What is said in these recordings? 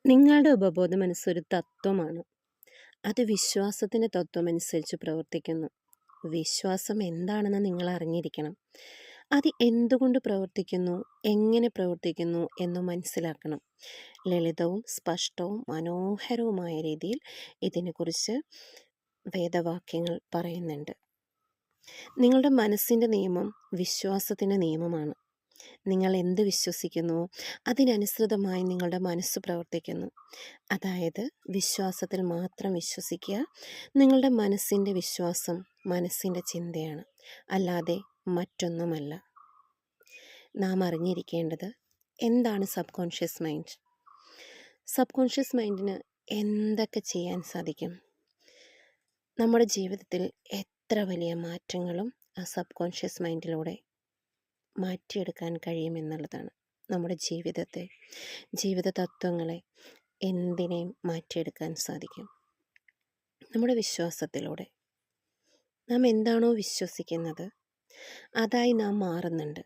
നിങ്ങളുടെ ഉപബോധ മനസ്സൊരു തത്വമാണ്. അത് വിശ്വാസത്തിൻ്റെ തത്വമനുസരിച്ച് പ്രവർത്തിക്കുന്നു. വിശ്വാസം എന്താണെന്ന് നിങ്ങൾ അറിഞ്ഞിരിക്കണം. അത് എന്തുകൊണ്ട് പ്രവർത്തിക്കുന്നു, എങ്ങനെ പ്രവർത്തിക്കുന്നു എന്ന് മനസ്സിലാക്കണം. ലളിതവും സ്പഷ്ടവും മനോഹരവുമായ രീതിയിൽ ഇതിനെക്കുറിച്ച് വേദവാക്യങ്ങൾ പറയുന്നുണ്ട്. നിങ്ങളുടെ മനസ്സിൻ്റെ നിയമം വിശ്വാസത്തിൻ്റെ നിയമമാണ്. നിങ്ങൾ എന്ത് വിശ്വസിക്കുന്നുവോ അതിനനുസൃതമായി നിങ്ങളുടെ മനസ്സ് പ്രവർത്തിക്കുന്നു. അതായത് വിശ്വാസത്തിൽ മാത്രം വിശ്വസിക്കുക. നിങ്ങളുടെ മനസ്സിൻ്റെ വിശ്വാസം മനസ്സിൻ്റെ ചിന്തയാണ്, അല്ലാതെ മറ്റൊന്നുമല്ല. നാം അറിഞ്ഞിരിക്കേണ്ടത് എന്താണ് subconscious mind. Subconscious മൈൻഡിന് എന്തൊക്കെ ചെയ്യാൻ സാധിക്കും? നമ്മുടെ ജീവിതത്തിൽ എത്ര വലിയ മാറ്റങ്ങളും ആ സബ് കോൺഷ്യസ് മൈൻഡിലൂടെ മാറ്റിയെടുക്കാൻ കഴിയുമെന്നുള്ളതാണ്. നമ്മുടെ ജീവിത തത്വങ്ങളെ എന്തിനേയും മാറ്റിയെടുക്കാൻ സാധിക്കും നമ്മുടെ വിശ്വാസത്തിലൂടെ. നാം എന്താണോ വിശ്വസിക്കുന്നത് അതായി നാം മാറുന്നുണ്ട്.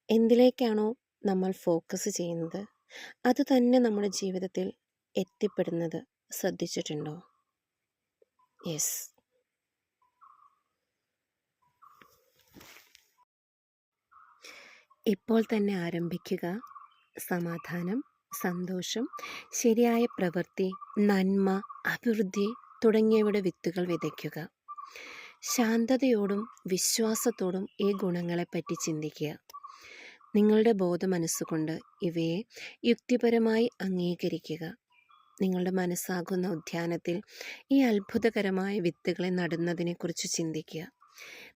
എന്തിലേക്കാണോ നമ്മൾ ഫോക്കസ് ചെയ്യുന്നത് അത് തന്നെ നമ്മുടെ ജീവിതത്തിൽ എത്തിപ്പെടുന്നത് ശ്രദ്ധിച്ചിട്ടുണ്ടോ? യെസ്. ഇപ്പോൾ തന്നെ ആരംഭിക്കുക. സമാധാനം, സന്തോഷം, ശരിയായ പ്രവൃത്തി, നന്മ, അഭിവൃദ്ധി തുടങ്ങിയവയുടെ വിത്തുകൾ വിതയ്ക്കുക. ശാന്തതയോടും വിശ്വാസത്തോടും ഈ ഗുണങ്ങളെപ്പറ്റി ചിന്തിക്കുക. നിങ്ങളുടെ ബോധമനസ്സുകൊണ്ട് ഇവയെ യുക്തിപരമായി അംഗീകരിക്കുക. നിങ്ങളുടെ മനസ്സാകുന്ന ഉദ്യാനത്തിൽ ഈ അത്ഭുതകരമായ വിത്തുകളെ നടുന്നതിനെക്കുറിച്ച് ചിന്തിക്കുക.